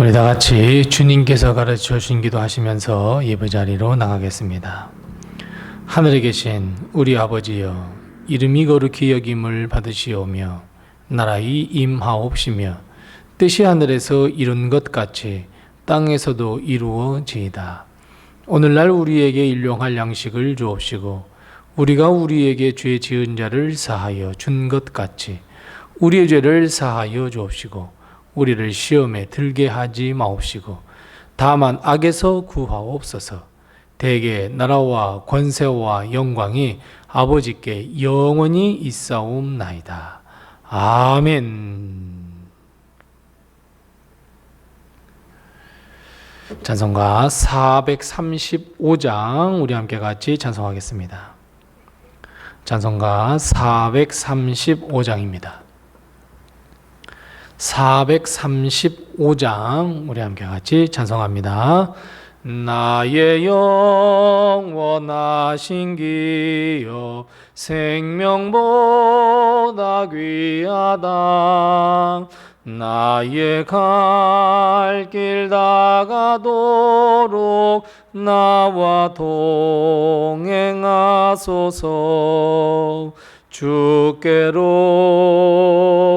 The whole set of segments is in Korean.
우리 다 같이 주님께서 가르쳐 주신 기도 하시면서 예배 자리로 나가겠습니다. 하늘에 계신 우리 아버지여, 이름이 거룩히 여김을 받으시오며 나라의 임하옵시며 뜻이 하늘에서 이룬 것 같이 땅에서도 이루어지이다. 오늘날 우리에게 일용할 양식을 주옵시고 우리가 우리에게 죄 지은 자를 사하여 준 것 같이 우리의 죄를 사하여 주옵시고 우리를 시험에 들게 하지 마옵시고 다만 악에서 구하옵소서. 대개 나라와 권세와 영광이 아버지께 영원히 있사옵나이다. 아멘. 찬송가 435장 우리 함께 같이 찬송하겠습니다. 찬송가 435장입니다. 435장 우리 함께 같이 찬송합니다. 나의 영원하신 기여 생명보다 귀하다. 나의 갈 길 다가도록 나와 동행하소서. 주께로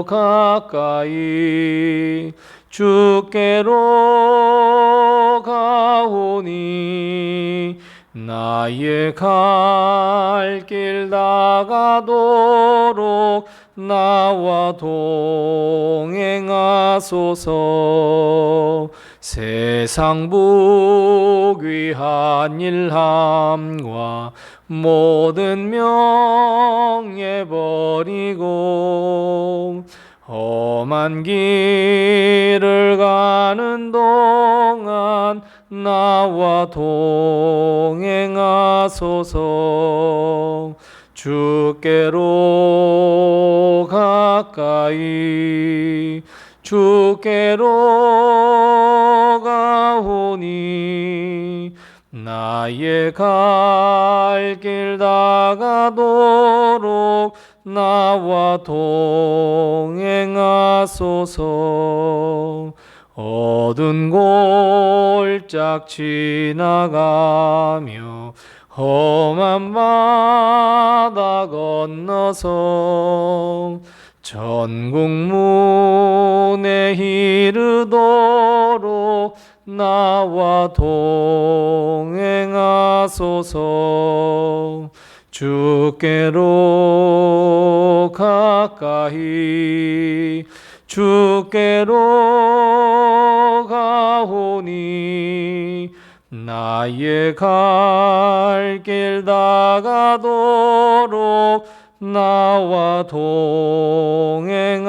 가까이 주께로 가오니 나의 갈 길 다가도록 나와 동행하소서. 세상 부귀한 일함과 모든 명예 버리고 험한 길을 가는 동안 나와 동행하소서. 주께로 가까이 주께로 가오니 나의 갈 길 다가도록 나와 동행하소서. 어두운 골짝 지나가며 험한 바다 건너서 천국 문에 이르도록 나와 동행하소서. 주께로 가까이 주께로 가오니 나의 갈 길 다가도록 나와 동행하소서.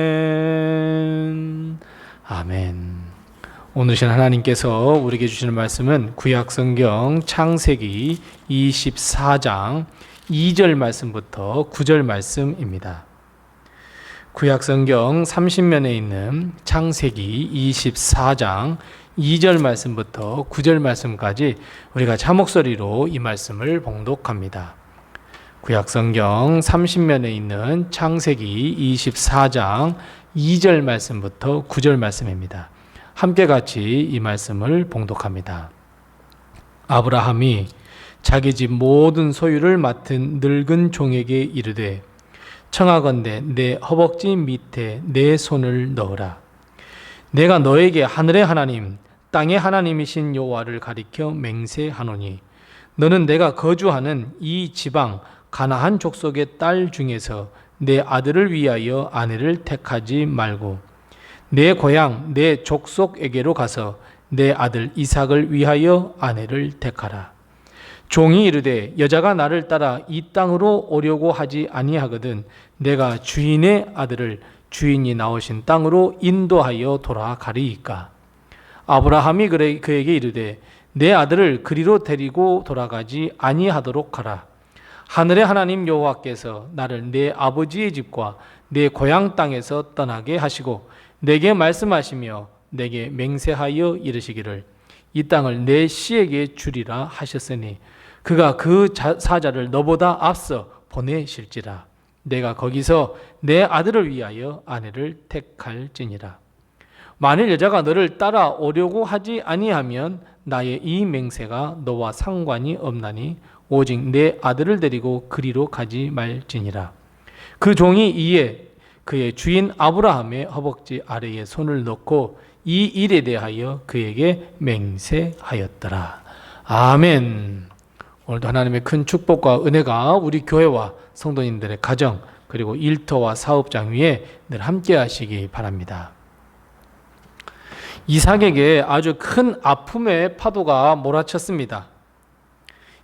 아멘. 아멘. 오늘 신 하나님께서 우리에게 주시는 말씀은 구약성경 창세기 24장 2절 말씀부터 9절 말씀입니다. 구약성경 30면에 있는 창세기 24장 2절 말씀부터 9절 말씀까지 우리가 자목소리로 이 말씀을 봉독합니다. 구약성경 30면에 있는 창세기 24장 2절 말씀부터 9절 말씀입니다. 함께 같이 이 말씀을 봉독합니다. 아브라함이 자기 집 모든 소유를 맡은 늙은 종에게 이르되 청하건대 내 허벅지 밑에 내 손을 넣으라. 내가 너에게 하늘의 하나님 땅의 하나님이신 여호와를 가리켜 맹세하노니 너는 내가 거주하는 이 지방 가나안 족속의 딸 중에서 내 아들을 위하여 아내를 택하지 말고 내 고향 내 족속에게로 가서 내 아들 이삭을 위하여 아내를 택하라. 종이 이르되 여자가 나를 따라 이 땅으로 오려고 하지 아니하거든 내가 주인의 아들을 주인이 나오신 땅으로 인도하여 돌아가리이까. 아브라함이 그에게 이르되 내 아들을 그리로 데리고 돌아가지 아니하도록 하라. 하늘의 하나님 여호와께서 나를 내 아버지의 집과 내 고향 땅에서 떠나게 하시고 내게 말씀하시며 내게 맹세하여 이르시기를 이 땅을 내 씨에게 주리라 하셨으니 그가 그 사자를 너보다 앞서 보내실지라. 내가 거기서 내 아들을 위하여 아내를 택할지니라. 만일 여자가 너를 따라오려고 하지 아니하면 나의 이 맹세가 너와 상관이 없나니 오직 내 아들을 데리고 그리로 가지 말지니라. 그 종이 이에 그의 주인 아브라함의 허벅지 아래에 손을 넣고 이 일에 대하여 그에게 맹세하였더라. 아멘. 오늘도 하나님의 큰 축복과 은혜가 우리 교회와 성도님들의 가정 그리고 일터와 사업장 위에 늘 함께 하시기 바랍니다. 이삭에게 아주 큰 아픔의 파도가 몰아쳤습니다.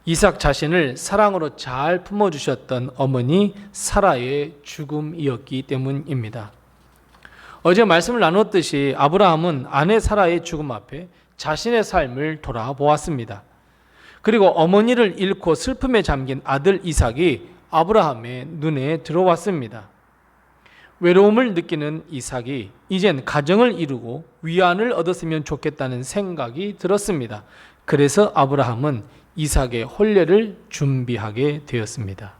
이삭 자신을 사랑으로 잘 품어주셨던 어머니 사라의 죽음이었기 때문입니다. 어제 말씀을 나눴듯이 아브라함은 아내 사라의 죽음 앞에 자신의 삶을 돌아보았습니다. 그리고 어머니를 잃고 슬픔에 잠긴 아들 이삭이 아브라함의 눈에 들어왔습니다. 외로움을 느끼는 이삭이 이젠 가정을 이루고 위안을 얻었으면 좋겠다는 생각이 들었습니다. 그래서 아브라함은 이삭의 혼례를 준비하게 되었습니다.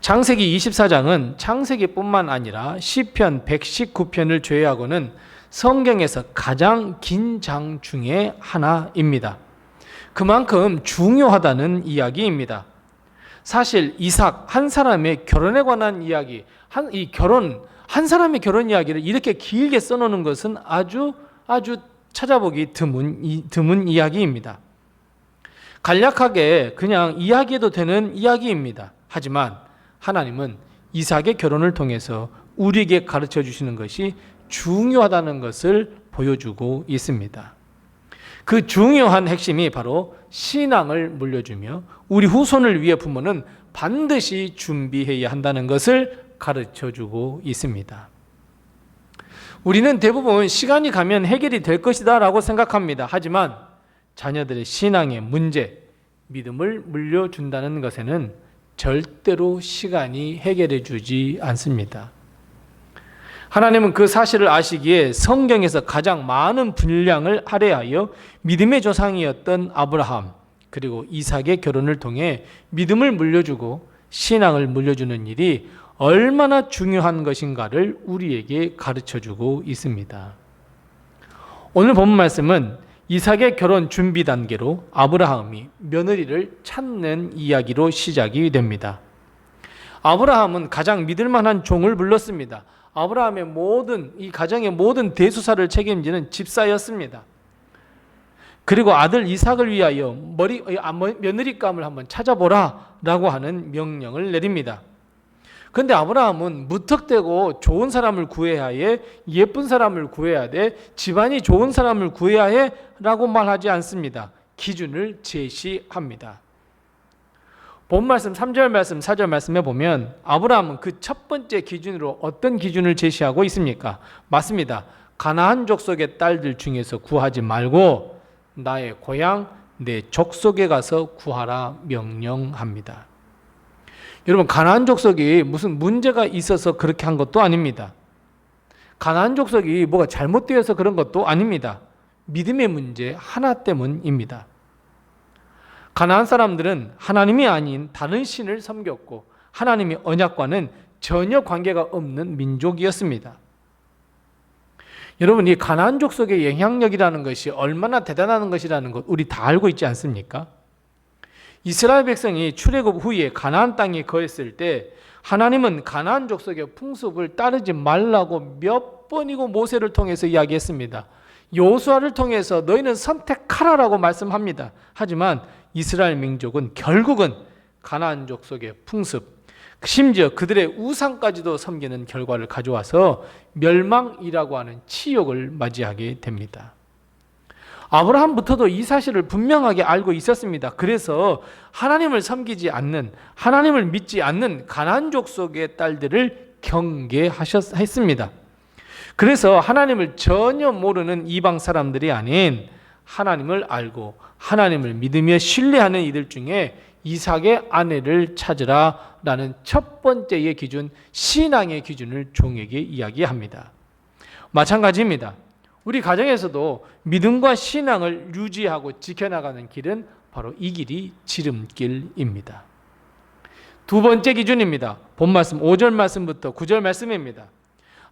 창세기 24장은 창세기뿐만 아니라 시편 119편을 제외하고는 성경에서 가장 긴 장 중에 하나입니다. 그만큼 중요하다는 이야기입니다. 사실 이삭 한 사람의 결혼에 관한 이야기, 한 사람의 결혼 이야기를 이렇게 길게 써놓는 것은 아주 찾아보기 드문 이야기입니다. 간략하게 그냥 이야기해도 되는 이야기입니다. 하지만 하나님은 이삭의 결혼을 통해서 우리에게 가르쳐 주시는 것이 중요하다는 것을 보여주고 있습니다. 그 중요한 핵심이 바로 신앙을 물려주며 우리 후손을 위해 부모는 반드시 준비해야 한다는 것을 가르쳐주고 있습니다. 우리는 대부분 시간이 가면 해결이 될 것이다 라고 생각합니다. 하지만 자녀들의 신앙의 문제, 믿음을 물려준다는 것에는 절대로 시간이 해결해 주지 않습니다. 하나님은 그 사실을 아시기에 성경에서 가장 많은 분량을 할애하여 믿음의 조상이었던 아브라함 그리고 이삭의 결혼을 통해 믿음을 물려주고 신앙을 물려주는 일이 얼마나 중요한 것인가를 우리에게 가르쳐주고 있습니다. 오늘 본문 말씀은 이삭의 결혼 준비 단계로 아브라함이 며느리를 찾는 이야기로 시작이 됩니다. 아브라함은 가장 믿을 만한 종을 불렀습니다. 아브라함의 이 가정의 모든 대수사를 책임지는 집사였습니다. 그리고 아들 이삭을 위하여 며느리감을 한번 찾아보라 라고 하는 명령을 내립니다. 그런데 아브라함은 무턱대고 좋은 사람을 구해야 해, 예쁜 사람을 구해야 돼, 집안이 좋은 사람을 구해야 해 라고 말하지 않습니다. 기준을 제시합니다. 본 말씀 3절 말씀 4절 말씀에 보면 아브라함은 그 첫 번째 기준으로 어떤 기준을 제시하고 있습니까? 맞습니다. 가나안 족속의 딸들 중에서 구하지 말고 나의 고향 내 족속에 가서 구하라 명령합니다. 여러분, 가나안 족속이 무슨 문제가 있어서 그렇게 한 것도 아닙니다. 가나안 족속이 뭐가 잘못되어서 그런 것도 아닙니다. 믿음의 문제 하나 때문입니다. 가나안 사람들은 하나님이 아닌 다른 신을 섬겼고 하나님의 언약과는 전혀 관계가 없는 민족이었습니다. 여러분, 이 가나안 족속의 영향력이라는 것이 얼마나 대단한 것이라는 것 우리 다 알고 있지 않습니까? 이스라엘 백성이 출애굽 후에 가나안 땅에 거했을 때 하나님은 가나안 족속의 풍습을 따르지 말라고 몇 번이고 모세를 통해서 이야기했습니다. 여호수아를 통해서 너희는 선택하라라고 말씀합니다. 하지만 이스라엘 민족은 결국은 가나안 족속의 풍습, 심지어 그들의 우상까지도 섬기는 결과를 가져와서 멸망이라고 하는 치욕을 맞이하게 됩니다. 아브라함부터도 이 사실을 분명하게 알고 있었습니다. 그래서 하나님을 섬기지 않는, 하나님을 믿지 않는 가나안 족속의 딸들을 경계했습니다. 그래서 하나님을 전혀 모르는 이방 사람들이 아닌 하나님을 알고 하나님을 믿으며 신뢰하는 이들 중에 이삭의 아내를 찾으라 라는 첫 번째의 기준, 신앙의 기준을 종에게 이야기합니다. 마찬가지입니다. 우리 가정에서도 믿음과 신앙을 유지하고 지켜나가는 길은 바로 이 길이 지름길입니다. 두 번째 기준입니다. 본 말씀 5절 말씀부터 9절 말씀입니다.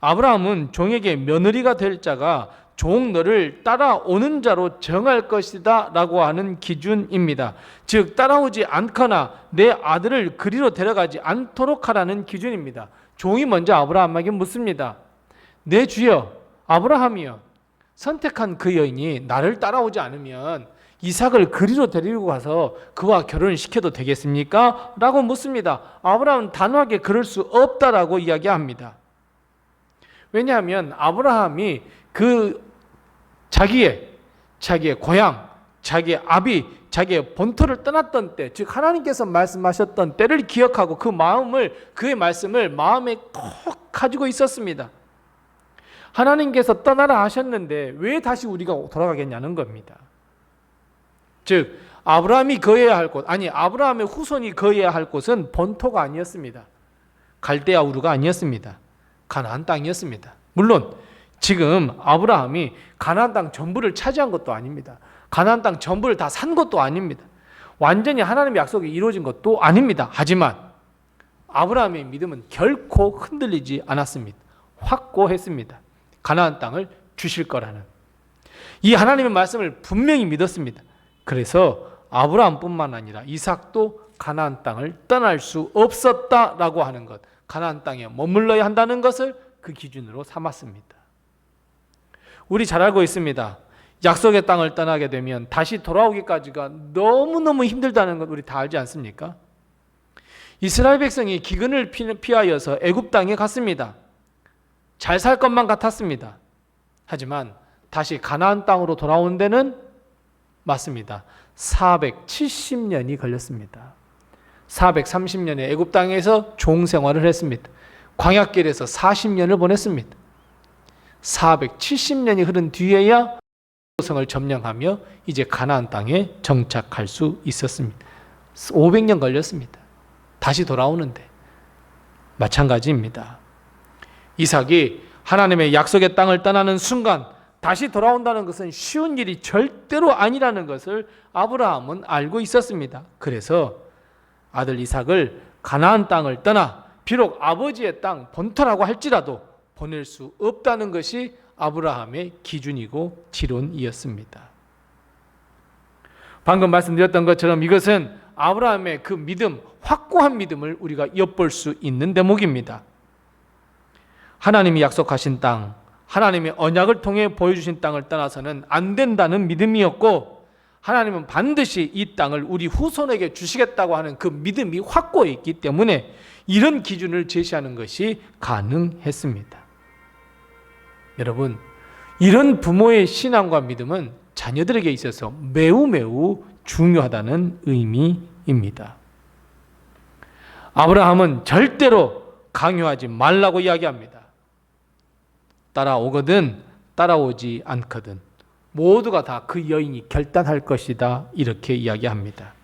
아브라함은 종에게 며느리가 될 자가 종 너를 따라오는 자로 정할 것이다 라고 하는 기준입니다. 즉 따라오지 않거나 내 아들을 그리로 데려가지 않도록 하라는 기준입니다. 종이 먼저 아브라함에게 묻습니다. 내 주여 아브라함이여, 선택한 그 여인이 나를 따라오지 않으면 이삭을 그리로 데리고 가서 그와 결혼을 시켜도 되겠습니까? 라고 묻습니다. 아브라함은 단호하게 그럴 수 없다라고 이야기합니다. 왜냐하면 아브라함이 자기의 고향, 자기의 아비, 자기의 본토를 떠났던 때, 즉 하나님께서 말씀하셨던 때를 기억하고 그의 말씀을 마음에 꼭 가지고 있었습니다. 하나님께서 떠나라 하셨는데 왜 다시 우리가 돌아가겠냐는 겁니다. 즉 아브라함이 거해야 할 곳, 아브라함의 후손이 거해야 할 곳은 본토가 아니었습니다. 갈대아 우르가 아니었습니다. 가나안 땅이었습니다. 물론 지금 아브라함이 가나안 땅 전부를 차지한 것도 아닙니다. 가나안 땅 전부를 다 산 것도 아닙니다. 완전히 하나님의 약속이 이루어진 것도 아닙니다. 하지만 아브라함의 믿음은 결코 흔들리지 않았습니다. 확고했습니다. 가나안 땅을 주실 거라는 이 하나님의 말씀을 분명히 믿었습니다. 그래서 아브라함뿐만 아니라 이삭도 가나안 땅을 떠날 수 없었다라고 하는 것, 가나안 땅에 머물러야 한다는 것을 그 기준으로 삼았습니다. 우리 잘 알고 있습니다. 약속의 땅을 떠나게 되면 다시 돌아오기까지가 너무너무 힘들다는 것 우리 다 알지 않습니까? 이스라엘 백성이 기근을 피하여서 애굽 땅에 갔습니다. 잘 살 것만 같았습니다. 하지만 다시 가나안 땅으로 돌아온 데는 맞습니다. 470년이 걸렸습니다. 430년에 애굽 땅에서 종 생활을 했습니다. 광야길에서 40년을 보냈습니다. 470년이 흐른 뒤에야 성을 점령하며 이제 가나안 땅에 정착할 수 있었습니다. 500년 걸렸습니다. 다시 돌아오는데 마찬가지입니다. 이삭이 하나님의 약속의 땅을 떠나는 순간 다시 돌아온다는 것은 쉬운 일이 절대로 아니라는 것을 아브라함은 알고 있었습니다. 그래서 아들 이삭을 가나안 땅을 떠나 비록 아버지의 땅 본토라고 할지라도 보낼 수 없다는 것이 아브라함의 기준이고 지론이었습니다. 방금 말씀드렸던 것처럼 이것은 아브라함의 그 믿음, 확고한 믿음을 우리가 엿볼 수 있는 대목입니다. 하나님이 약속하신 땅, 하나님의 언약을 통해 보여주신 땅을 떠나서는 안 된다는 믿음이었고, 하나님은 반드시 이 땅을 우리 후손에게 주시겠다고 하는 그 믿음이 확고해 있기 때문에 이런 기준을 제시하는 것이 가능했습니다. 여러분, 이런 부모의 신앙과 믿음은 자녀들에게 있어서 매우 매우 중요하다는 의미입니다. 아브라함은 절대로 강요하지 말라고 이야기합니다. 따라오거든 따라오지 않거든 모두가 다 그 여인이 결단할 것이다, 이렇게 이야기합니다.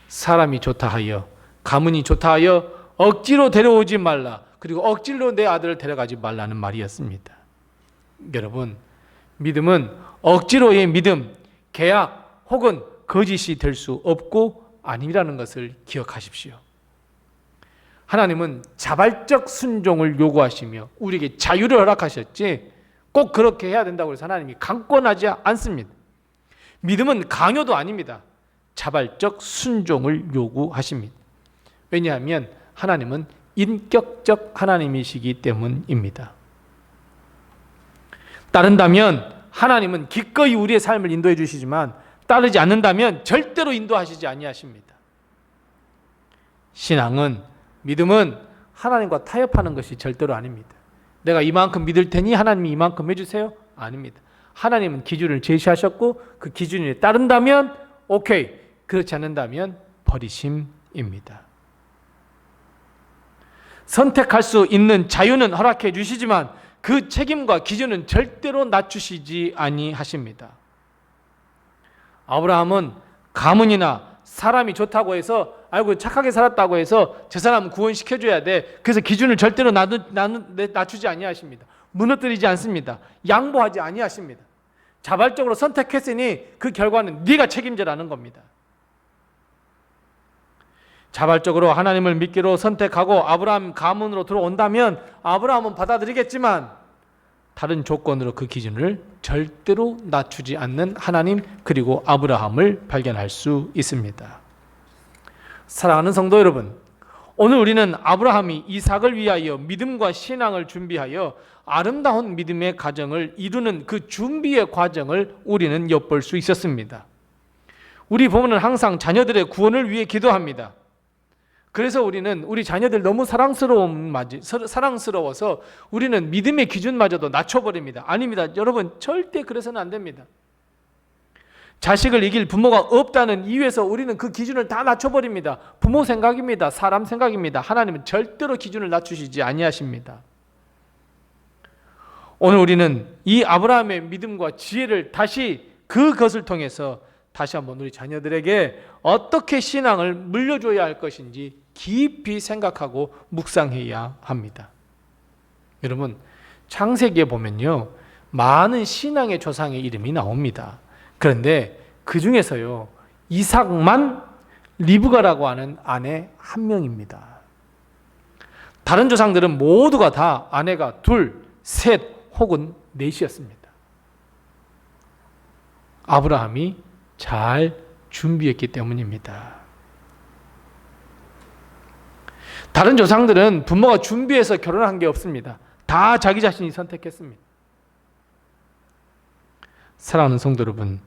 사람이 좋다 하여, 가문이 좋다 하여 억지로 데려오지 말라, 그리고 억지로 내 아들을 데려가지 말라는 말이었습니다. 여러분, 믿음은 억지로의 믿음, 계약 혹은 거짓이 될 수 없고 아니라는 것을 기억하십시오. 하나님은 자발적 순종을 요구하시며 우리에게 자유를 허락하셨지 꼭 그렇게 해야 된다고 해서 하나님이 강권하지 않습니다. 믿음은 강요도 아닙니다. 자발적 순종을 요구하십니다. 왜냐하면 하나님은 인격적 하나님이시기 때문입니다. 따른다면 하나님은 기꺼이 우리의 삶을 인도해 주시지만 따르지 않는다면 절대로 인도하시지 아니하십니다. 신앙은, 믿음은 하나님과 타협하는 것이 절대로 아닙니다. 내가 이만큼 믿을 테니 하나님이 이만큼 해주세요? 아닙니다. 하나님은 기준을 제시하셨고 그 기준에 따른다면 오케이, 그렇지 않는다면 버리심입니다. 선택할 수 있는 자유는 허락해 주시지만 그 책임과 기준은 절대로 낮추시지 아니하십니다. 아브라함은 가문이나 사람이 좋다고 해서, 아이고 착하게 살았다고 해서 저 사람은 구원시켜줘야 돼, 그래서 기준을 절대로 낮추지 아니하십니다. 무너뜨리지 않습니다. 양보하지 아니하십니다. 자발적으로 선택했으니 그 결과는 네가 책임져라는 겁니다. 자발적으로 하나님을 믿기로 선택하고 아브라함 가문으로 들어온다면 아브라함은 받아들이겠지만 다른 조건으로 그 기준을 절대로 낮추지 않는 하나님 그리고 아브라함을 발견할 수 있습니다. 사랑하는 성도 여러분, 오늘 우리는 아브라함이 이삭을 위하여 믿음과 신앙을 준비하여 아름다운 믿음의 가정을 이루는 그 준비의 과정을 우리는 엿볼 수 있었습니다. 우리 부모는 항상 자녀들의 구원을 위해 기도합니다. 그래서 우리는 우리 자녀들 너무 사랑스러워서 우리는 믿음의 기준마저도 낮춰버립니다. 아닙니다. 여러분, 절대 그래서는 안 됩니다. 자식을 이길 부모가 없다는 이유에서 우리는 그 기준을 다 낮춰버립니다. 부모 생각입니다. 사람 생각입니다. 하나님은 절대로 기준을 낮추시지 아니하십니다. 오늘 우리는 이 아브라함의 믿음과 지혜를 다시 그것을 통해서 다시 한번 우리 자녀들에게 어떻게 신앙을 물려줘야 할 것인지 깊이 생각하고 묵상해야 합니다. 여러분, 창세기에 보면요, 많은 신앙의 조상의 이름이 나옵니다. 그런데 그 중에서요, 이삭만 리브가라고 하는 아내 한 명입니다. 다른 조상들은 모두가 다 아내가 둘, 셋 혹은 넷이었습니다. 아브라함이 잘 준비했기 때문입니다. 다른 조상들은 부모가 준비해서 결혼한 게 없습니다. 다 자기 자신이 선택했습니다. 사랑하는 성도 여러분,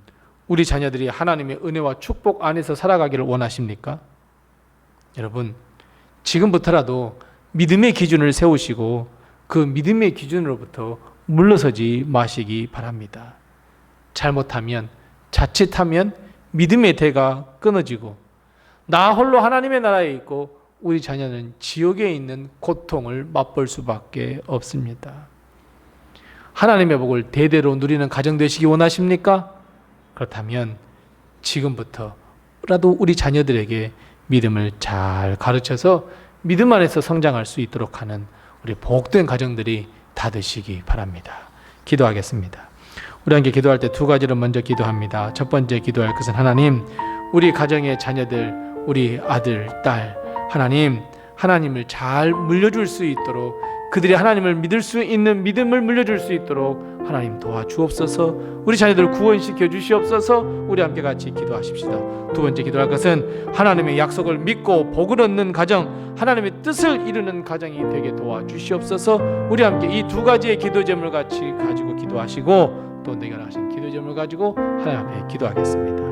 우리 자녀들이 하나님의 은혜와 축복 안에서 살아가기를 원하십니까? 여러분, 지금부터라도 믿음의 기준을 세우시고 그 믿음의 기준으로부터 물러서지 마시기 바랍니다. 잘못하면, 자칫하면 믿음의 대가 끊어지고 나 홀로 하나님의 나라에 있고 우리 자녀는 지옥에 있는 고통을 맛볼 수밖에 없습니다. 하나님의 복을 대대로 누리는 가정 되시기 원하십니까? 그렇다면 지금부터라도 우리 자녀들에게 믿음을 잘 가르쳐서 믿음 안에서 성장할 수 있도록 하는 우리 복된 가정들이 다 되시기 바랍니다. 기도하겠습니다. 우리 함께 기도할 때 두 가지를 먼저 기도합니다. 첫 번째 기도할 것은 하나님, 우리 가정의 자녀들, 우리 아들, 딸, 하나님을 잘 물려줄 수 있도록, 그들이 하나님을 믿을 수 있는 믿음을 물려줄 수 있도록 하나님 도와주옵소서. 우리 자녀들을 구원시켜 주시옵소서. 우리 함께 같이 기도하십시다. 두 번째 기도할 것은 하나님의 약속을 믿고 복을 얻는 가정, 하나님의 뜻을 이루는 가정이 되게 도와주시옵소서. 우리 함께 이 두 가지의 기도 제목을 같이 가지고 기도하시고 또 내가 하신 기도 제목을 가지고 하나님 앞에 기도하겠습니다.